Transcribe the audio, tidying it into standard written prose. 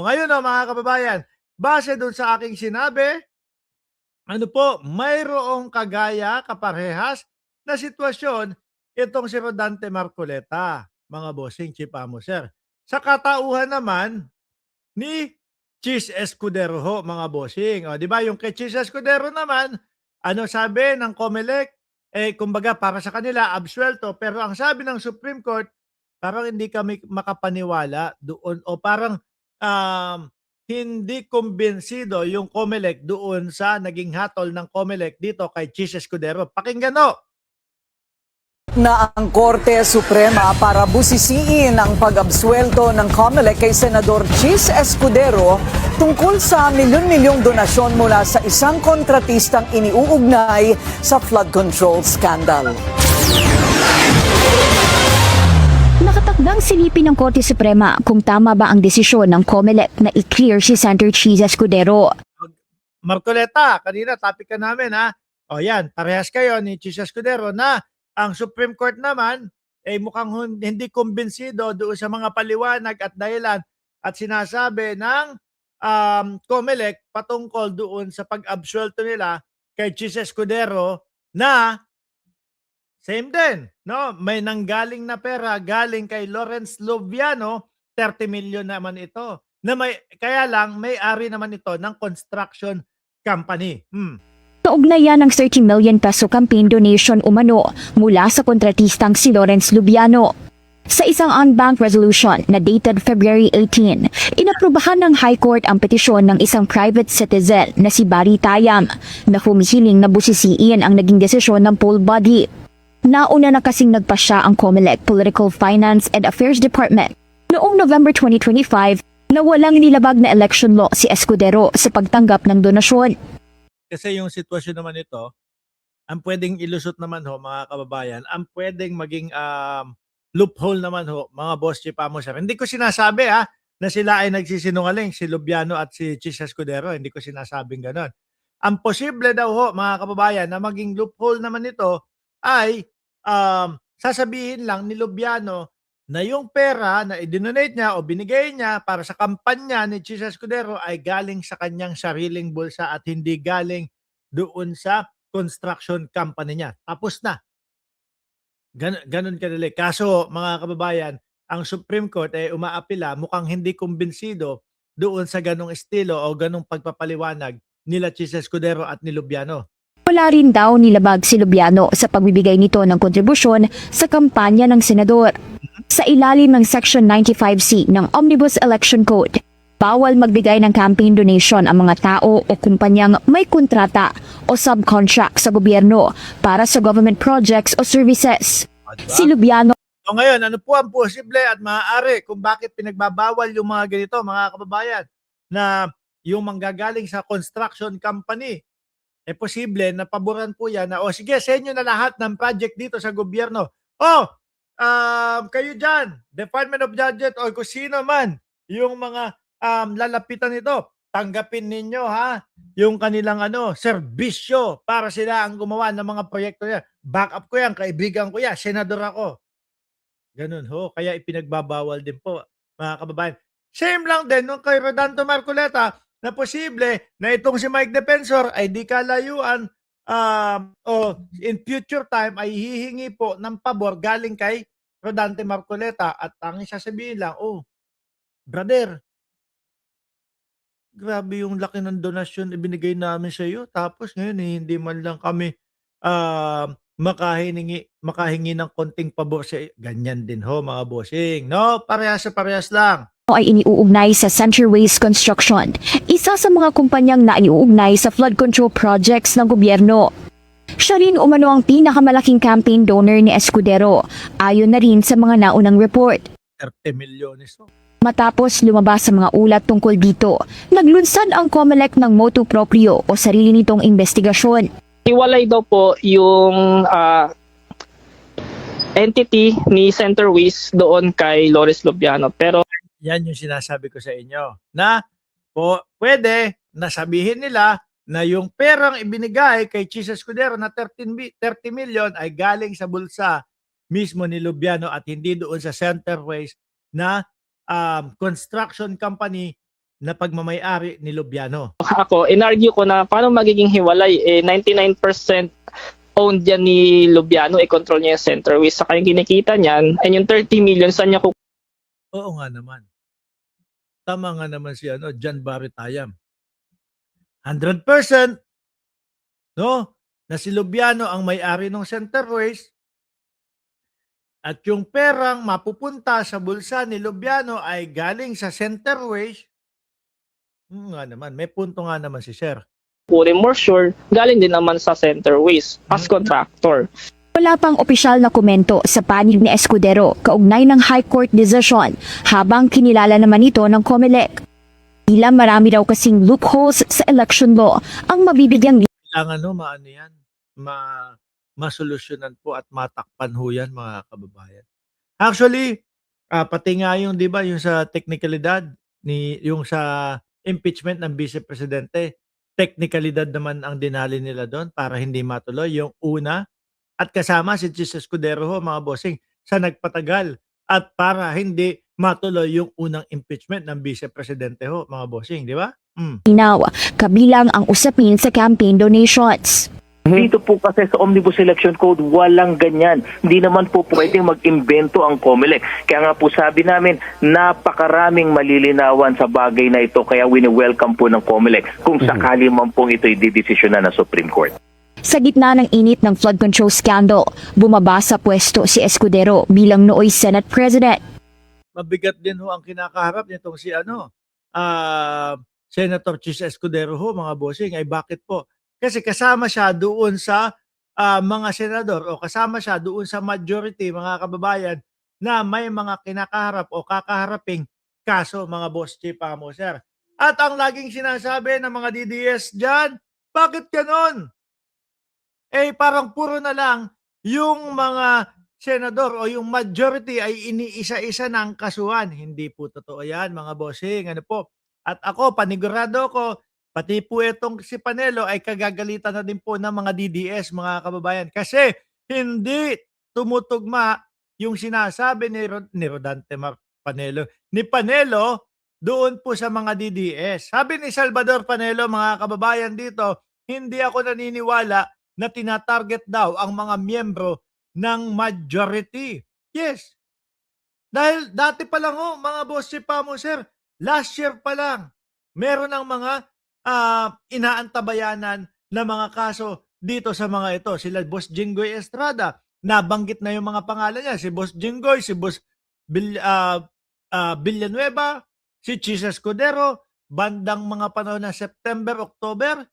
Ngayon mga kababayan, base doon sa aking sinabi, mayroong kagaya, kaparehas na sitwasyon itong si Rodante Marcoleta, mga bossing Chief Amoser. Sa katauhan naman ni Chis Escudero ho, mga bossing. O, di ba yung kay Chis Escudero naman, ano sabi ng COMELEC? Kumbaga para sa kanila, absuelto. Pero ang sabi ng Supreme Court, parang hindi kami makapaniwala doon o parang um, hindi kumbinsido yung COMELEC doon sa naging hatol ng COMELEC dito kay Chis Escudero. Pakinggan no. Na ang Korte Suprema para busisiin ang pag-absuelto ng COMELEC kay Senador Chis Escudero tungkol sa milyon-milyong donasyon mula sa isang kontratistang iniuugnay sa flood control scandal. Nakatakdang silipin ng Korte Suprema kung tama ba ang desisyon ng COMELEC na i-clear si Senator Chis Escudero. Marcoleta, kanina topic ka namin ha. O yan, parehas kayo ni Chis Escudero na ang Supreme Court naman mukhang hindi kumbinsido doon sa mga paliwanag at dahilan at sinasabi ng COMELEC patungkol doon sa pag-absuelto nila kay Chis Escudero na same din, no? May nanggaling na pera galing kay Lawrence Lubiano, 30 million naman ito. Na kaya lang may-ari naman ito ng construction company. Kaugnayan ng 30 million peso campaign donation umano mula sa kontratistang si Lawrence Lubiano. Sa isang on-bank resolution na dated February 18, inaprubahan ng High Court ang petisyon ng isang private citizen na si Barry Tayam na humihiling na busisiin ang naging desisyon ng poll body. Nauna na kasing nagpasya ang COMELEC Political Finance and Affairs Department noong November 2025 na walang nilabag na election law si Escudero sa pagtanggap ng donasyon. Kasi yung sitwasyon naman ito, ang pwedeng ilusot naman ho, mga kababayan, ang pwedeng maging loophole naman ho, mga boss Chief Amoser. Hindi ko sinasabi na sila ay nagsisinungaling, si Lubiano at si Chis Escudero. Hindi ko sinasabing ganon. Ang posible daw ho, mga kababayan, na maging loophole naman ito ay sasabihin lang ni Lubiano na yung pera na i-donate niya o binigay niya para sa kampanya ni Chis Escudero ay galing sa kanyang sariling bulsa at hindi galing doon sa construction company niya. Tapos na. Ganon kadali. Kaso mga kababayan, ang Supreme Court ay umaapila, mukhang hindi kumbinsido doon sa ganong estilo o ganong pagpapaliwanag nila Chis Escudero at ni Lubiano. Wala rin daw nilabag si Lubiano sa pagbibigay nito ng kontribusyon sa kampanya ng senador. Sa ilalim ng Section 95C ng Omnibus Election Code, bawal magbigay ng campaign donation ang mga tao o kumpanyang may kontrata o subcontract sa gobyerno para sa government projects o services. Si Lubiano So ngayon, ano po ang posible at maaari kung bakit pinagbabawal yung mga ganito, mga kababayan, na yung manggagaling sa construction company? Posible na paboran po yan na, sige, sa inyo na lahat ng project dito sa gobyerno. Kayo dyan, Department of Budget o kung sino man yung mga lalapitan nito, tanggapin ninyo yung kanilang serbisyo para sila ang gumawa ng mga proyekto niya. Backup ko yan, kaibigan ko yan, senador ako. Ganun ho, kaya ipinagbabawal din po, mga kababayan. Same lang din nung kay Rodante Marcoleta, na posible na itong si Mike Defensor ay di kalayuan o in future time ay hihingi po ng pabor galing kay Rodante Marcoleta at ang sasabihin lang, brother, grabe yung laki ng donasyon ibinigay namin sa iyo tapos ngayon hindi man lang kami makahingi ng konting pabor sa iyo. Ganyan din ho, mga bossing, no? Parehas sa parehas lang. ay iniuugnay sa Centerways Construction, isa sa mga kumpanyang naiuugnay sa flood control projects ng gobyerno. Siya rin umano ang pinakamalaking campaign donor ni Escudero, ayon na rin sa mga naunang report. 30 milyones. Matapos lumabas sa mga ulat tungkol dito, naglunsad ang COMELEC ng motu proprio o sarili nitong investigasyon. Hiwalay daw po yung entity ni Centerways doon kay Lawrence Lubiano. Pero yan yung sinasabi ko sa inyo, na pwede na sabihin nila na yung perang ibinigay kay Chis Escudero na 30 million ay galing sa bulsa mismo ni Lubiano at hindi doon sa Centerways na construction company na pagmamay-ari ni Lubiano. Ako, inargue ko na paano magiging hiwalay, 99% owned yan ni Lubiano, control niya yung Center West. Saka yung kinikita niyan, and yung 30 million, saan niya Oo nga naman. Tama nga naman si John Barry Tayam. 100%, no, na si Lubiano ang may-ari ng Center West at yung perang mapupunta sa bulsa ni Lubiano ay galing sa Center West. Nga naman, may punto nga naman si Sir. kukunin more sure, galing din naman sa Center West as contractor. Wala pang opisyal na komento sa panig ni Escudero kaugnay ng High Court decision habang kinilala naman ito ng COMELEC. Tila marami daw kasing loopholes sa election law ang mabibigyang Kailangan maano yan, masolusyonan po at matakpan ho yan mga kababayan. Actually, pati nga yung, di ba, yung sa teknikalidad, yung sa impeachment ng Vice Presidente, teknikalidad naman ang dinali nila doon para hindi matuloy. Yung una, at kasama si Chis Escudero ho, mga bossing, sa nagpatagal at para hindi matuloy yung unang impeachment ng Vice Presidente ho, mga bossing, di ba? linaw, kabilang ang usapin sa campaign donations. Dito po kasi sa Omnibus Election Code, walang ganyan. Hindi naman po pwedeng mag-imbento ang COMELEC. Kaya nga po sabi namin, napakaraming malilinawan sa bagay na ito. Kaya wini-welcome po ng COMELEC kung sakali man pong ito'y didesisyonan ng Supreme Court. Sa gitna ng init ng flood control scandal, bumaba sa pwesto si Escudero bilang nooy Senate President. Mabigat din ho ang kinakaharap nitong si Senator Chis Escudero ho, mga bossing. Ay bakit po? Kasi kasama siya doon sa mga senador o kasama siya doon sa majority, mga kababayan, na may mga kinakaharap o kakaharaping kaso, mga boss chief, sir. At ang laging sinasabi ng mga DDS dyan, bakit ganon? Parang puro na lang yung mga senador o yung majority ay iniisa-isa ng kasuhan. Hindi po totoo yan, mga bossing. Ano po? At ako, panigurado ko, pati po itong si Panelo ay kagagalitan na din po ng mga DDS, mga kababayan. Kasi hindi tumutugma yung sinasabi ni Rodante Panelo. Ni Panelo doon po sa mga DDS. Sabi ni Salvador Panelo, mga kababayan dito, hindi ako naniniwala na tinatarget daw ang mga miyembro ng majority. Yes. Dahil dati pa lang mga boss si Pamo, sir, last year pa lang, meron ng mga inaantabayanan na mga kaso dito sa mga ito. Sila Boss Jinggoy Estrada, nabanggit na yung mga pangalan niya. Si Boss Jinggoy, si Boss Villanueva, si Chis Escudero, bandang mga panahon ng September, October,